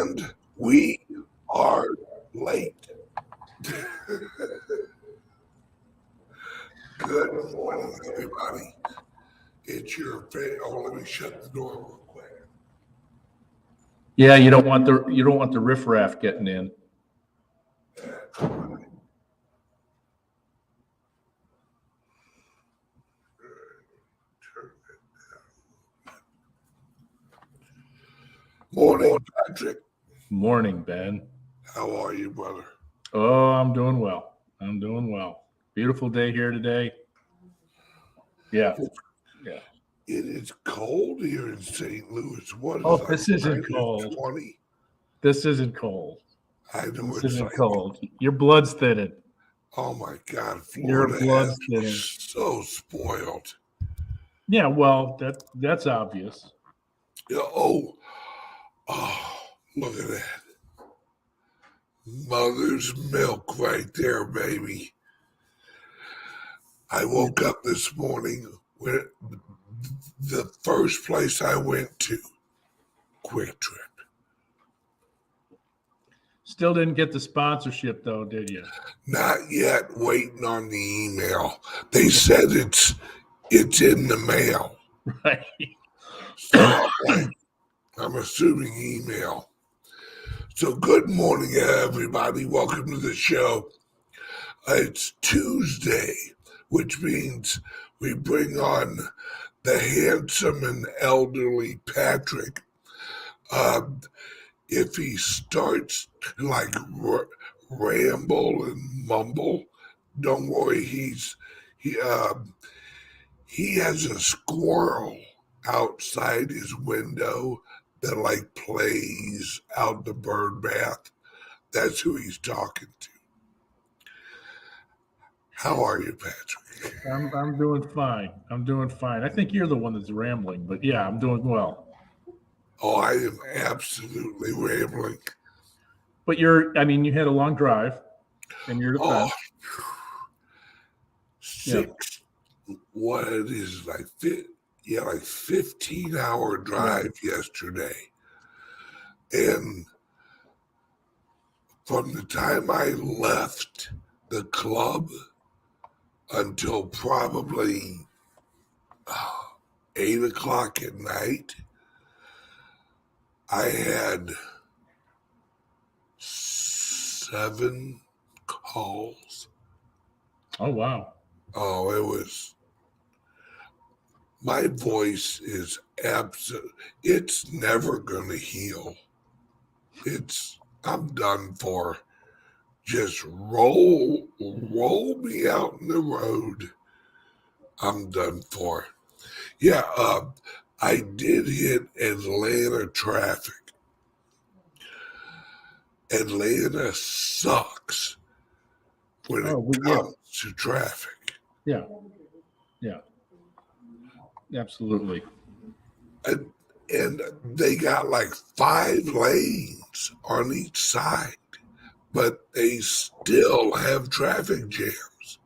And we are late. Good morning, everybody. It's your fan. Oh, let me shut the door real quick. Yeah, you don't want the riffraff getting in. Morning, Patrick. Morning, Ben. How are you, brother? Oh, I'm doing well. Beautiful day here today. Yeah. It is cold here in St. Louis. What is Oh, this isn't cold. 20? This isn't cold. I know This it's isn't like cold. Your blood's thinning. Oh my God, Your Florida blood's has thinning. so spoiled. Yeah, well, that's obvious. Yeah, oh, look at that. Mother's milk right there, baby. I woke up this morning when the first place I went to, Quick Trip. Still didn't get the sponsorship though, did you? Not yet, waiting on the email. They said it's in the mail. Right. So I'm assuming email. So good morning, everybody. Welcome to the show. It's Tuesday, which means we bring on the handsome and elderly Patrick. If he starts to like ramble and mumble, don't worry. He has a squirrel outside his window that like plays out the bird bath. That's who he's talking to. How are you, Patrick? I'm doing fine. I think you're the one that's rambling, but yeah, I'm doing well. Oh, I am absolutely rambling. But you had a long drive, and you're defense. What it is like 15-hour drive yesterday. And from the time I left the club until probably 8 o'clock at night, I had 7 calls. Oh, wow. Oh, my voice is it's never going to heal. I'm done for. Just roll me out in the road. I'm done for. Yeah, I did hit Atlanta traffic. Atlanta sucks when it comes to traffic. Yeah. Absolutely. And they got like 5 lanes on each side, but they still have traffic jams.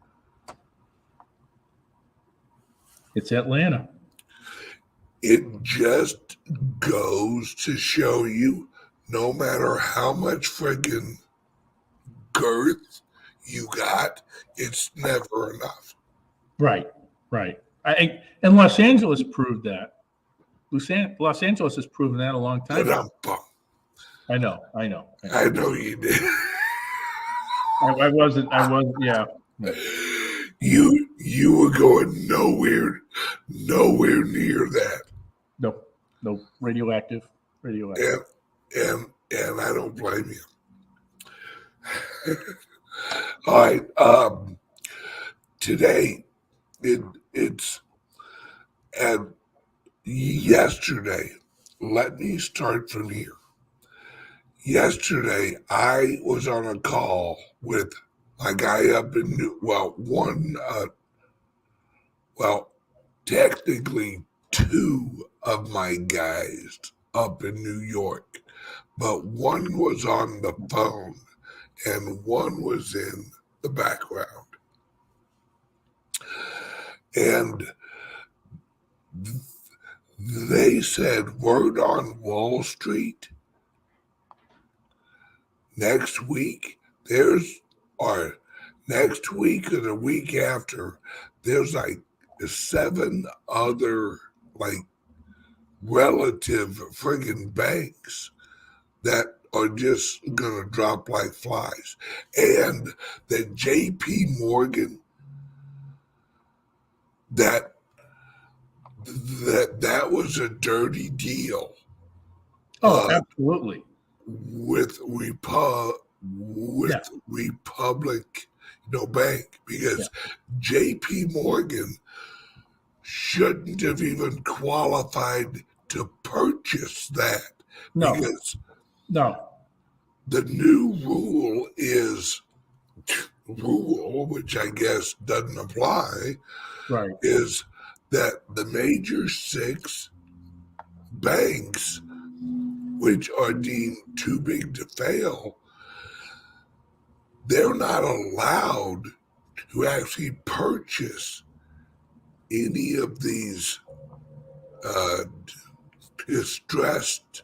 It's Atlanta. It just goes to show you, no matter how much friggin' girth you got, it's never enough. Right. And Los Angeles proved that. Los Angeles has proven that a long time ago. I know you did. I wasn't, yeah. You were going nowhere near that. No, radioactive. And I don't blame you. All right. Today, it's and yesterday. Let me start from here. Yesterday, I was on a call with my guy up in technically 2 of my guys up in New York, but one was on the phone and one was in the background. And they said word on Wall Street next week, next week or the week after, there's like 7 other like relative friggin' banks that are just gonna drop like flies. And that JP Morgan, that was a dirty deal. Oh, absolutely. With Republic, bank, because JP Morgan shouldn't have even qualified to purchase that. No. Because no. The new rule, which I guess doesn't apply, Right. is that the major 6 banks, which are deemed too big to fail, they're not allowed to actually purchase any of these distressed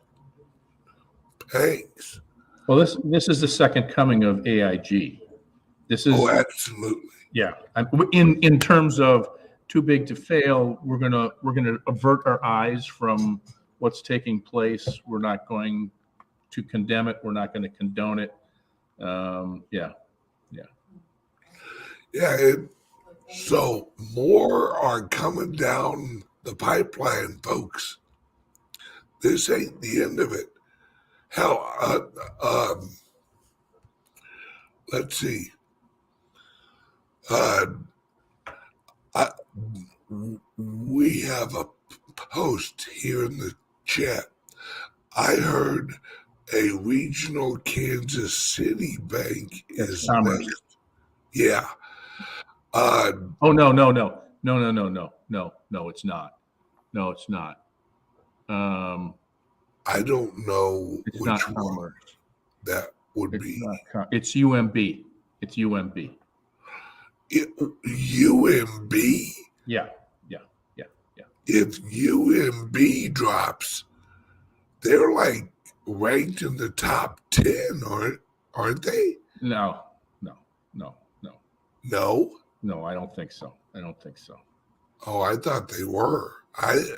banks. Well, this is the second coming of AIG. This is absolutely. Yeah. In terms of too big to fail, we're gonna avert our eyes from what's taking place. We're not going to condemn it. We're not going to condone it. So more are coming down the pipeline, folks. This ain't the end of it. Hell, let's see. We have a post here in the chat. I heard a regional Kansas City bank is next. Yeah. No, it's not. No, it's not. I don't know which one that would be. It's UMB. It's UMB. UMB? Yeah. If UMB drops, they're like ranked in the top 10, aren't they? No. No, I don't think so. Oh, I thought they were. I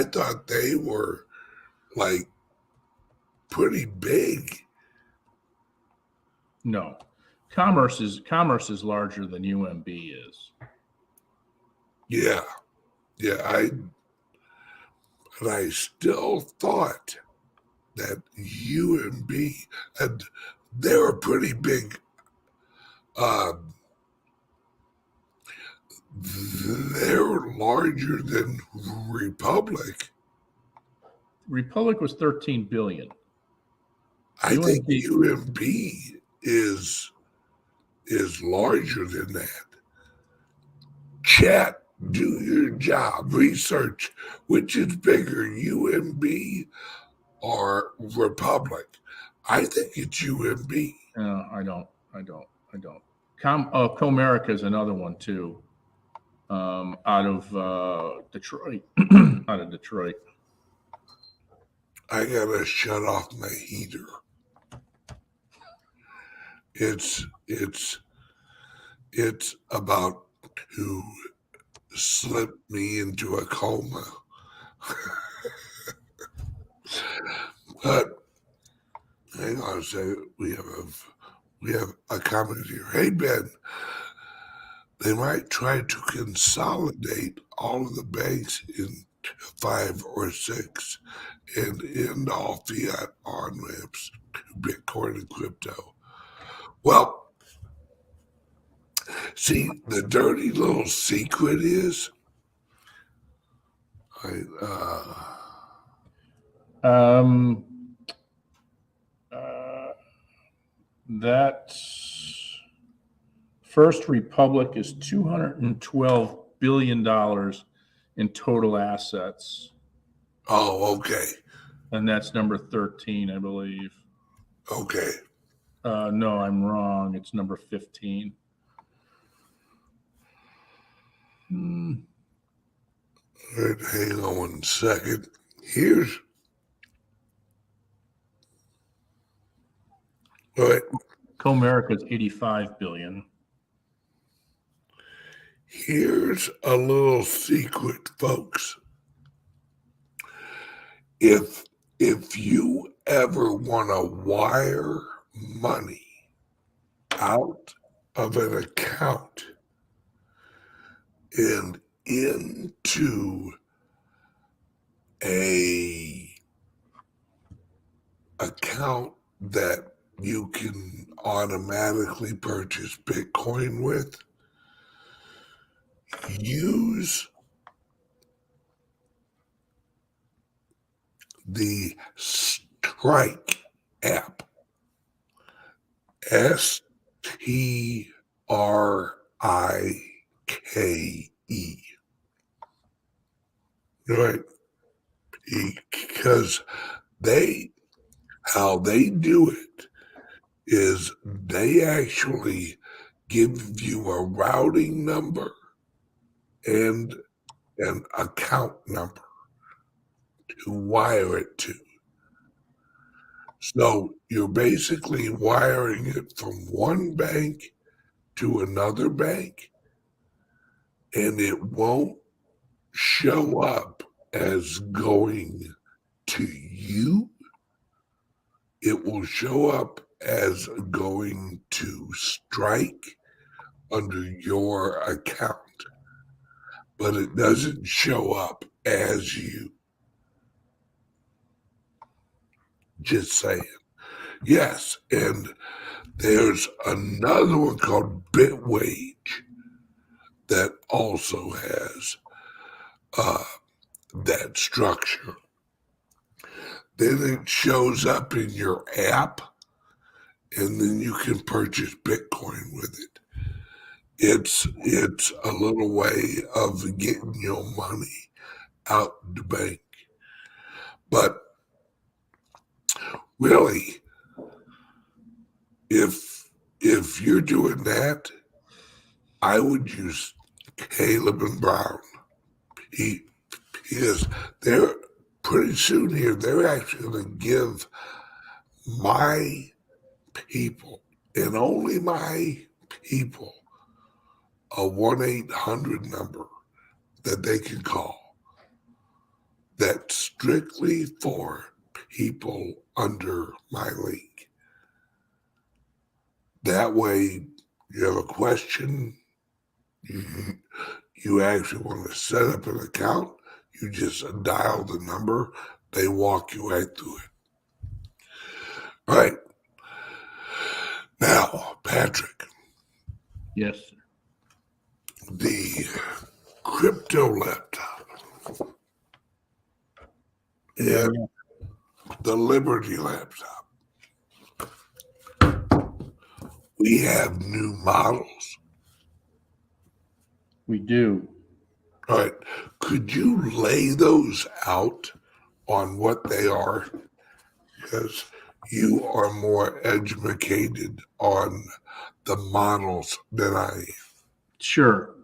thought they were like pretty big. No. Commerce is larger than UMB is. Yeah. I still thought that UMB, and they're pretty big. They're larger than Republic. Republic was $13 billion. I think UMB is larger than that. Chat, do your job. Research which is bigger, UMB or Republic. I think it's UMB. No, I don't. Comerica is another one too. Out of Detroit. I gotta shut off my heater. It's about to slip me into a coma. But hang on a second. We have a comment here. Hey Ben, they might try to consolidate all of the banks in 5 or 6 and end all fiat on-ramps to Bitcoin and crypto. Well, see, the dirty little secret is that's First Republic is $212 billion in total assets. Oh, okay. And that's number 13, I believe. Okay. No, I'm wrong. It's number 15. Hang on 1 second. Here's All right. Comerica's 85 billion. Here's a little secret, folks. If you ever want to wire money out of an account and into a account that you can automatically purchase Bitcoin with, use the Strike app. STRIKE. Right? Because how they do it is they actually give you a routing number and an account number to wire it to. So you're basically wiring it from one bank to another bank, and it won't show up as going to you. It will show up as going to Strike under your account, but it doesn't show up as you. Just saying. Yes, and there's another one called Bitwage that also has that structure. Then it shows up in your app, and then you can purchase Bitcoin with it. It's a little way of getting your money out the bank. But really, if you're doing that, I would use Caleb and Brown. He is, they're pretty soon here, they're actually going to give my people, and only my people, a 1-800 number that they can call that's strictly for people under my link. That way, you have a question, you actually want to set up an account, you just dial the number, they walk you right through it. All right. Now, Patrick. Yes, sir. The crypto laptop and the Liberty laptop. We have new models. We do. All right. Could you lay those out on what they are? Because you are more educated on the models than I am. Sure.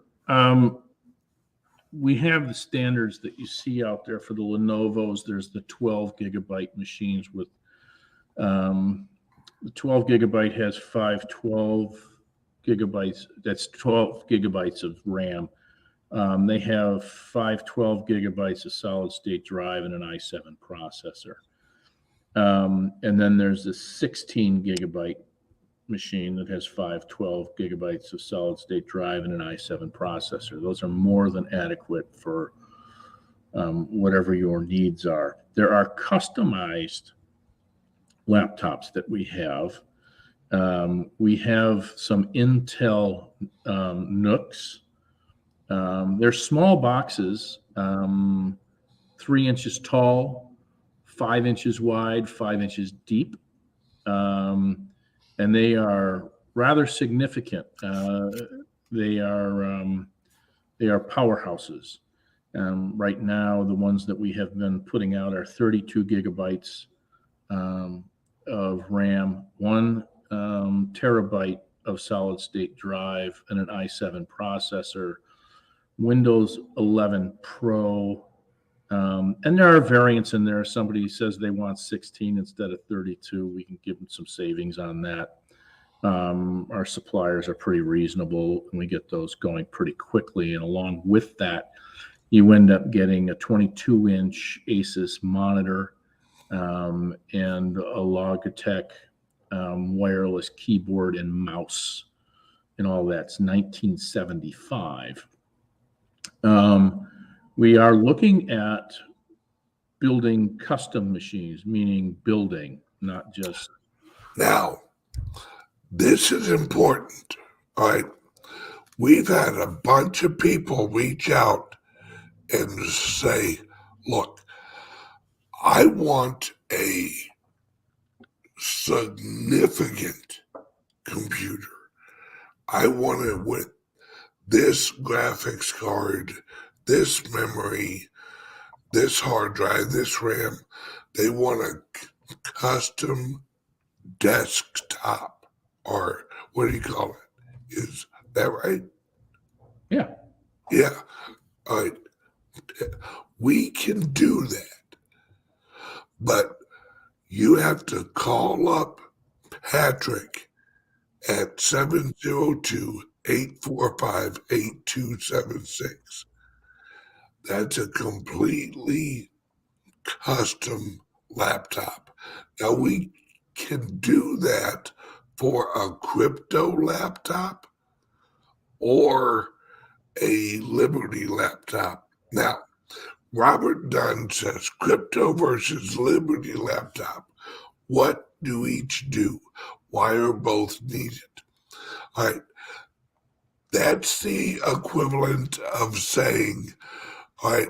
We have the standards that you see out there for the Lenovo's. There's the 12 gigabyte machines with the 12 gigabyte has 512 gigabytes. That's 12 gigabytes of RAM. They have 512 gigabytes of solid state drive and an i7 processor. And then there's a 16 gigabyte machine that has 512 gigabytes of solid state drive and an i7 processor. Those are more than adequate for whatever your needs are. There are customized laptops that we have. We have some Intel Nooks. They're small boxes, 3 inches tall, 5 inches wide, 5 inches deep. And they are rather significant. They are powerhouses. Right now, the ones that we have been putting out are 32 gigabytes of RAM, 1 terabyte of solid state drive, and an i7 processor, Windows 11 Pro, And there are variants in there. Somebody says they want 16 instead of 32. We can give them some savings on that. Our suppliers are pretty reasonable, and we get those going pretty quickly. And along with that, you end up getting a 22-inch Asus monitor and a Logitech wireless keyboard and mouse, and all that's $1975. We are looking at building custom machines, meaning building, not just. Now, this is important. All right. We've had a bunch of people reach out and say, look, I want a significant computer. I want it with this graphics card, this memory, this hard drive, this RAM. They want a custom desktop, or what do you call it? Is that right? Yeah. Yeah. All right. We can do that. But you have to call up Patrick at 702-845-8276. That's a completely custom laptop. Now, we can do that for a crypto laptop or a Liberty laptop. Now, Robert Dunn says crypto versus Liberty laptop. What do each do? Why are both needed? All right. That's the equivalent of saying, all right,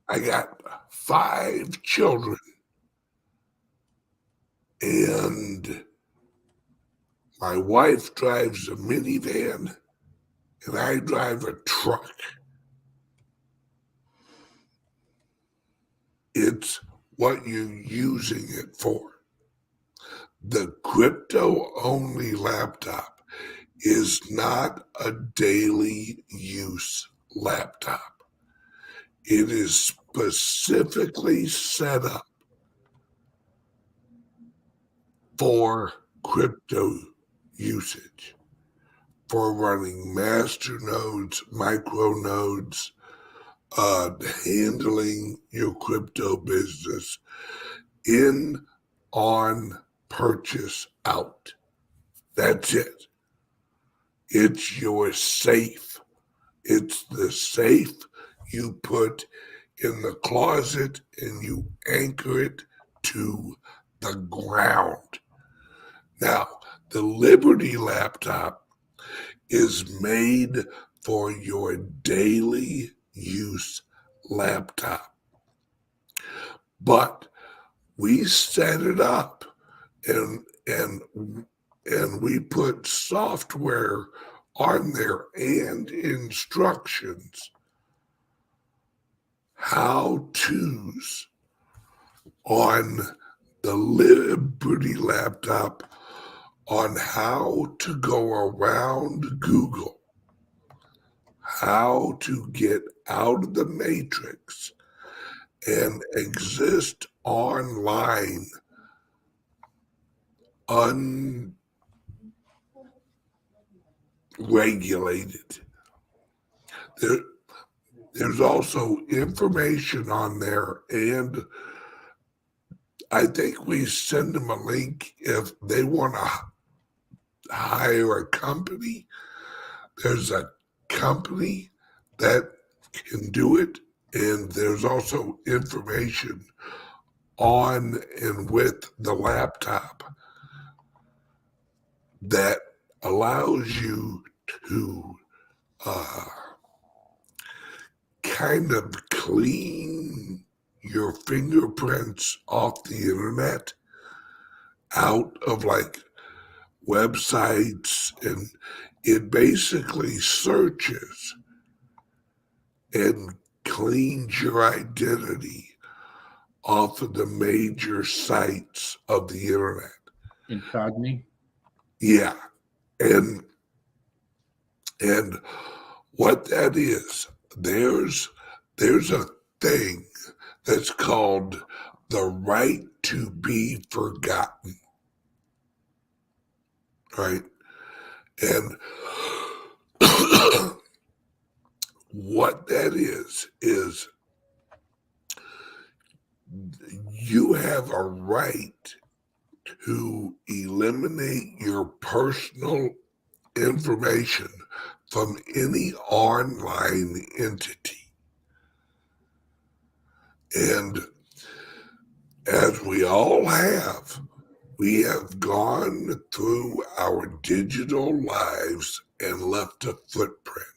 I got 5 children and my wife drives a minivan and I drive a truck. It's what you're using it for. The crypto-only laptop is not a daily use laptop. It is specifically set up for crypto usage, for running master nodes, micro nodes, handling your crypto business in, on, purchase, out. That's it. It's your safe. It's the safe you put in the closet and you anchor it to the ground. Now, the Liberty laptop is made for your daily use laptop. But we set it up and we put software on there and instructions, how-tos on the Liberty laptop on how to go around Google, how to get out of the matrix and exist online unregulated. There's also information on there, and I think we send them a link if they want to hire a company. There's a company that can do it, and there's also information on and with the laptop that allows you to kind of clean your fingerprints off the internet, out of like websites, and it basically searches and cleans your identity off of the major sites of the internet. Incognito? Yeah. And What that is, there's a thing that's called the right to be forgotten, right? And what that is you have a right to eliminate your personal information from any online entity. And as we all have, we have gone through our digital lives and left a footprint.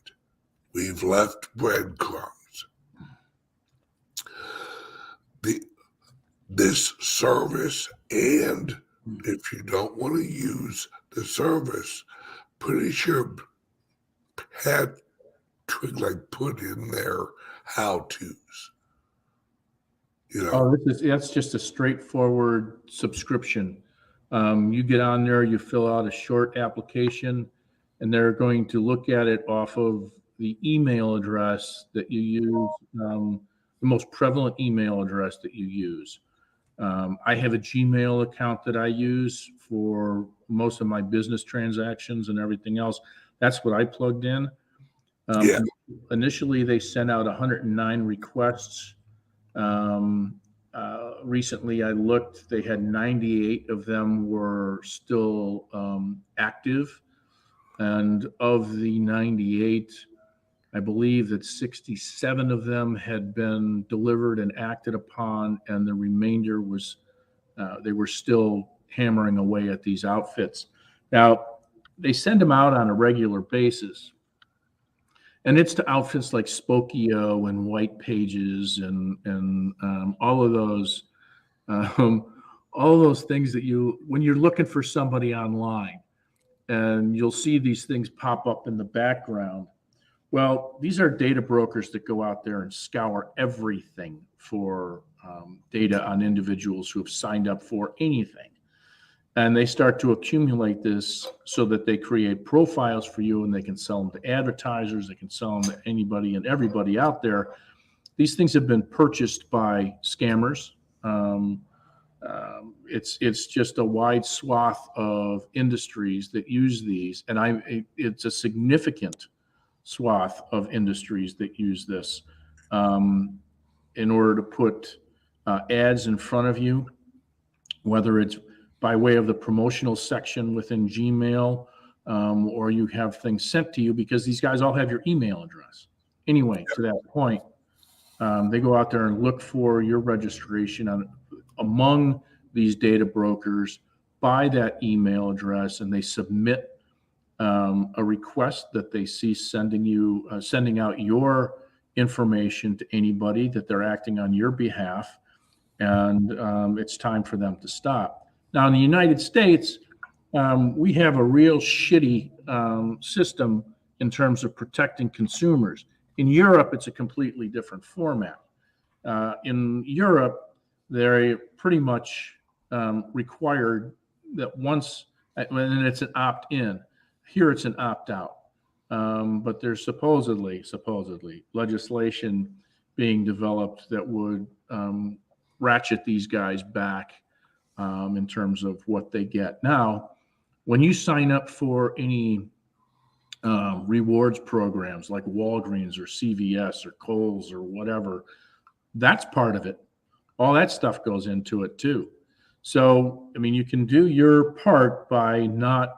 We've left breadcrumbs. This service, and if you don't want to use the service, pretty sure Patrick put in there how-tos. That's just a straightforward subscription. You get on there, you fill out a short application, and they're going to look at it off of the email address that you use, the most prevalent email address that you use. I have a Gmail account that I use for most of my business transactions and everything else. That's what I plugged in. Yeah. Initially, they sent out 109 requests. Recently, I looked, they had 98 of them were still active. And of the 98, I believe that 67 of them had been delivered and acted upon, and the remainder was, they were still hammering away at these outfits. Now, they send them out on a regular basis. And it's to outfits like Spokio and White Pages and all of those things that when you're looking for somebody online, and you'll see these things pop up in the background. Well, these are data brokers that go out there and scour everything for data on individuals who have signed up for anything. And they start to accumulate this so that they create profiles for you, and they can sell them to advertisers. They can sell them to anybody and everybody out there. These things have been purchased by scammers. It's just a wide swath of industries that use these, and it's a significant swath of industries that use this in order to put ads in front of you, whether it's by way of the promotional section within Gmail, or you have things sent to you, because these guys all have your email address. Anyway, to that point, they go out there and look for your registration among these data brokers by that email address, and they submit a request that they see sending out your information to anybody, that they're acting on your behalf, and it's time for them to stop. Now, in the United States, we have a real shitty system in terms of protecting consumers. In Europe, it's a completely different format. In Europe, they're pretty much required that once, and it's an opt-in. Here, it's an opt-out. But there's supposedly legislation being developed that would ratchet these guys back in terms of what they get. Now, when you sign up for any rewards programs like Walgreens or CVS or Kohl's or whatever, that's part of it. All that stuff goes into it too. So, I mean, you can do your part by not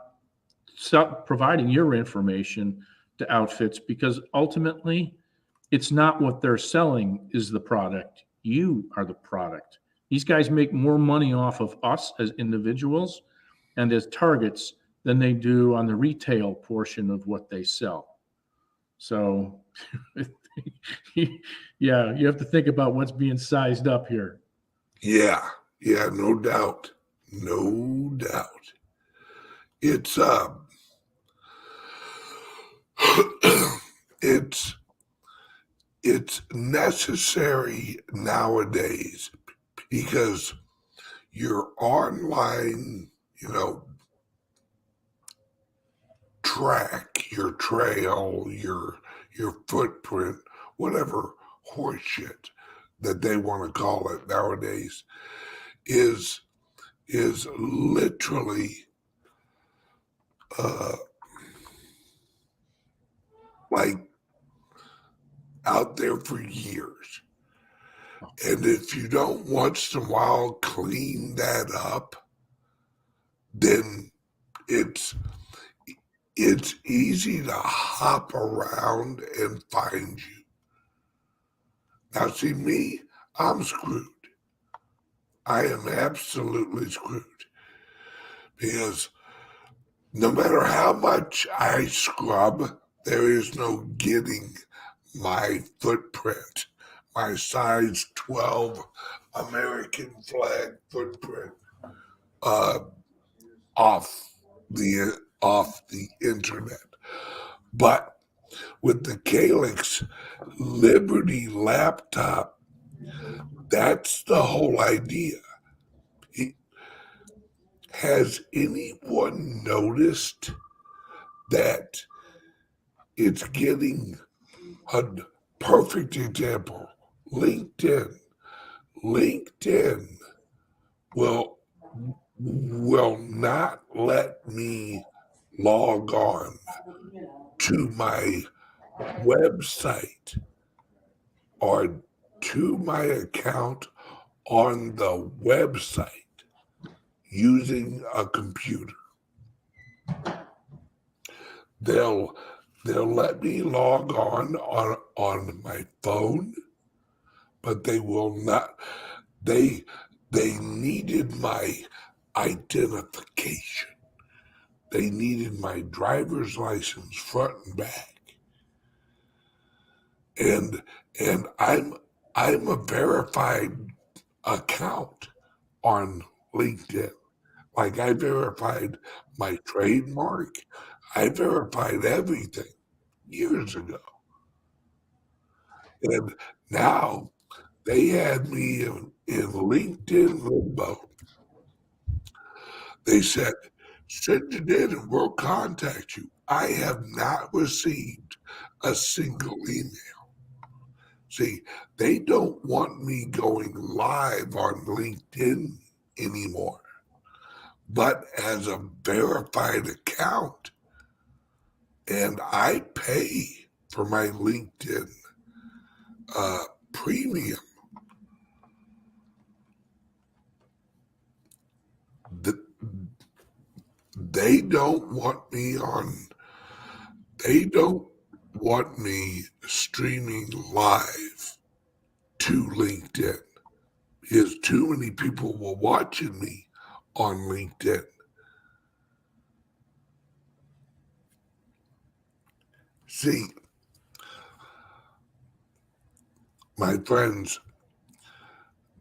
providing your information to outfits, because ultimately it's not what they're selling is the product. You are the product. These guys make more money off of us as individuals and as targets than they do on the retail portion of what they sell. So, yeah, you have to think about what's being sized up here. Yeah, no doubt. No doubt. It's it's necessary nowadays, because your online, track, your trail, your your footprint, whatever horseshit that they want to call it nowadays, is literally like out there for years. And if you don't once in a while clean that up, then it's easy to hop around and find you. Now, see me, I'm screwed. I am absolutely screwed because no matter how much I scrub, there is no getting my footprint, my size 12 American flag footprint off the internet. But with the Calix Liberty laptop, that's the whole idea. Has anyone noticed that it's getting a perfect example? LinkedIn will not let me log on to my website or to my account on the website using a computer. They'll let me log on my phone, but they will not. They needed my identification. They needed my driver's license front and back. And I'm a verified account on LinkedIn. Like I verified my trademark. I verified everything years ago. And now they had me in LinkedIn limbo. They said, send it in and we'll contact you. I have not received a single email. See, they don't want me going live on LinkedIn anymore, but as a verified account. And I pay for my LinkedIn premium. They don't want me streaming live to LinkedIn because too many people were watching me on LinkedIn. See, my friends,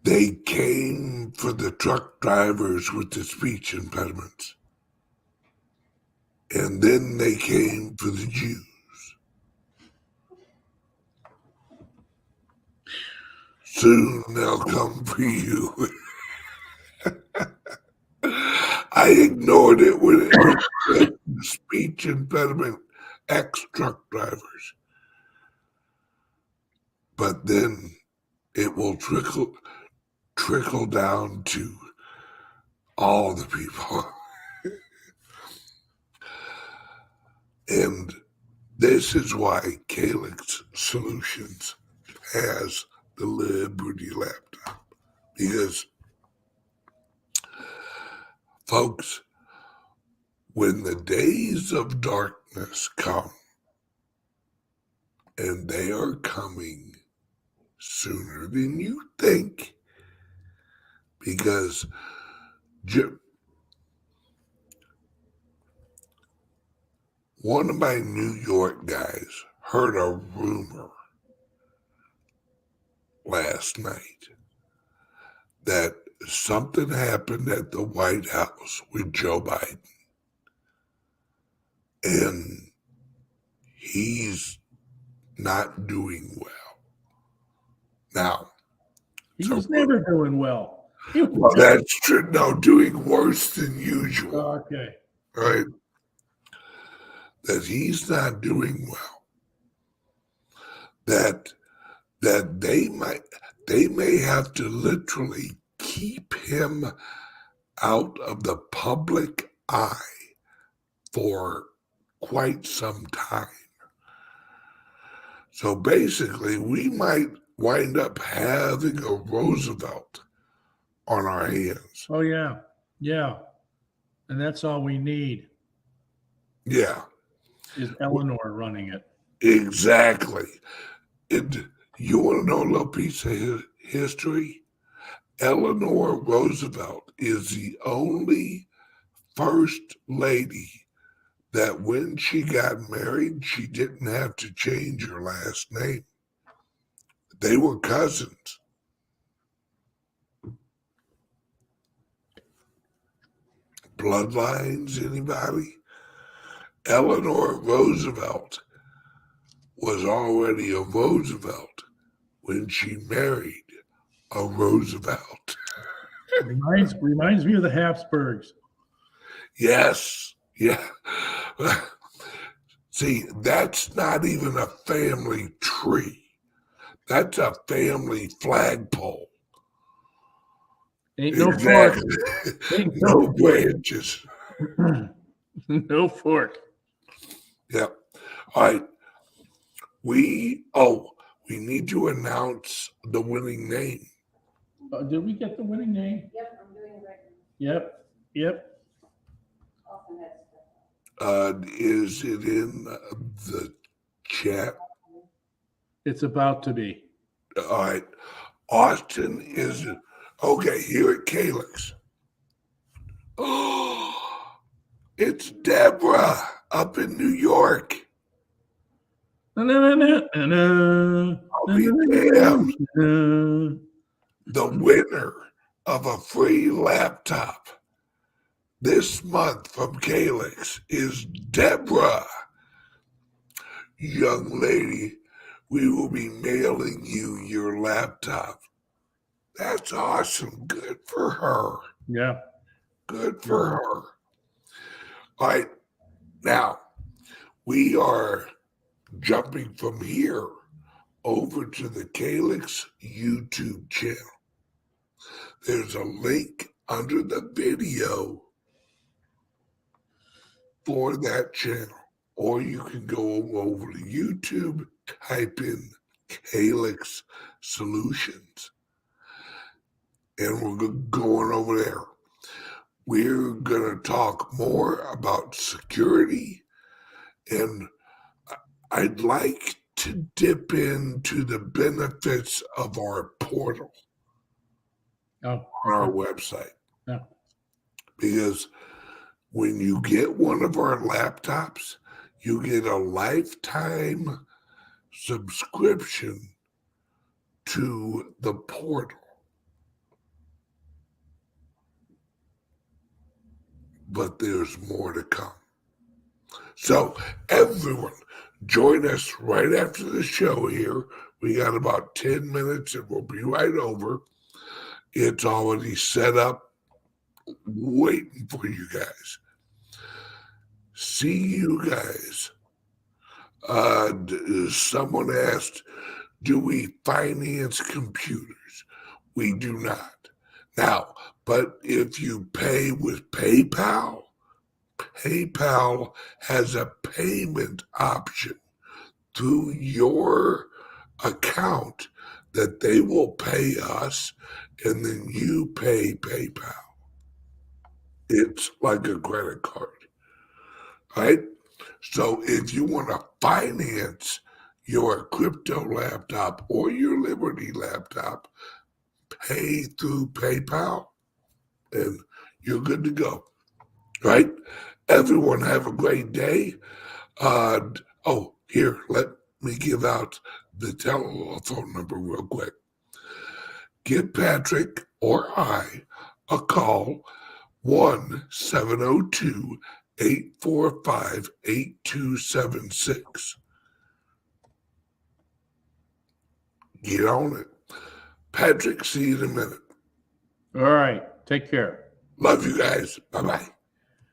they came for the truck drivers with the speech impediments. And then they came for the Jews. Soon they'll come for you. I ignored it when it was speech impediment ex-truck drivers. But then it will trickle down to all the people. And this is why Calix Solutions has the Liberty laptop. Because, folks, when the days of darkness come, and they are coming sooner than you think, because one of my New York guys heard a rumor last night that something happened at the White House with Joe Biden. And he's not doing well. Now, he's never doing well. Well, that's true. No, doing worse than usual. Okay. Right? That he's not doing well. that that they may have to literally keep him out of the public eye for quite some time. So basically, we might wind up having a Roosevelt on our hands. Oh, yeah. Yeah. And that's all we need Yeah, is Eleanor running it. exactly. You want to know a little piece of history? Eleanor Roosevelt is the only first lady that when she got married, she didn't have to change her last name. They were cousins. Bloodlines, anybody? Eleanor Roosevelt was already a Roosevelt when she married a Roosevelt. Reminds me of the Habsburgs. Yes, yeah. See, that's not even a family tree. That's a family flagpole. Ain't no Exactly. fork. Ain't No branches. No fork. Yep. All right. We need to announce the winning name. Did we get the winning name? Yep, I'm doing it right now. Yep. Austin has stuff. Is it in the chat? It's about to be. All right. Austin is okay here at Calix. Oh, it's Deborah up in New York. I'll be damned. The winner of a free laptop this month from Calix is Deborah. Young lady, we will be mailing you your laptop. That's awesome. Good for her. Yeah. Good for her. All right. Now, we are jumping from here over to the Calix YouTube channel. There's a link under the video for that channel. Or you can go over to YouTube, type in Calix Solutions, and we're going over there. We're going to talk more about security, and I'd like to dip into the benefits of our portal on our website. Yeah. Because when you get one of our laptops, you get a lifetime subscription to the portal. But there's more to come. So everyone, join us right after the show here. We got about 10 minutes and we'll be right over. It's already set up, waiting for you guys. See you guys. Someone asked, do we finance computers? We do not. Now, but if you pay with PayPal, PayPal has a payment option through your account that they will pay us and then you pay PayPal. It's like a credit card, right? So if you want to finance your crypto laptop or your Liberty laptop, pay through PayPal and you're good to go, right? Everyone have a great day. Here, let me give out the telephone number real quick. Give Patrick or I a call, 1-702-845-8276. Get on it. Patrick, see you in a minute. All right. Take care. Love you guys. Bye-bye.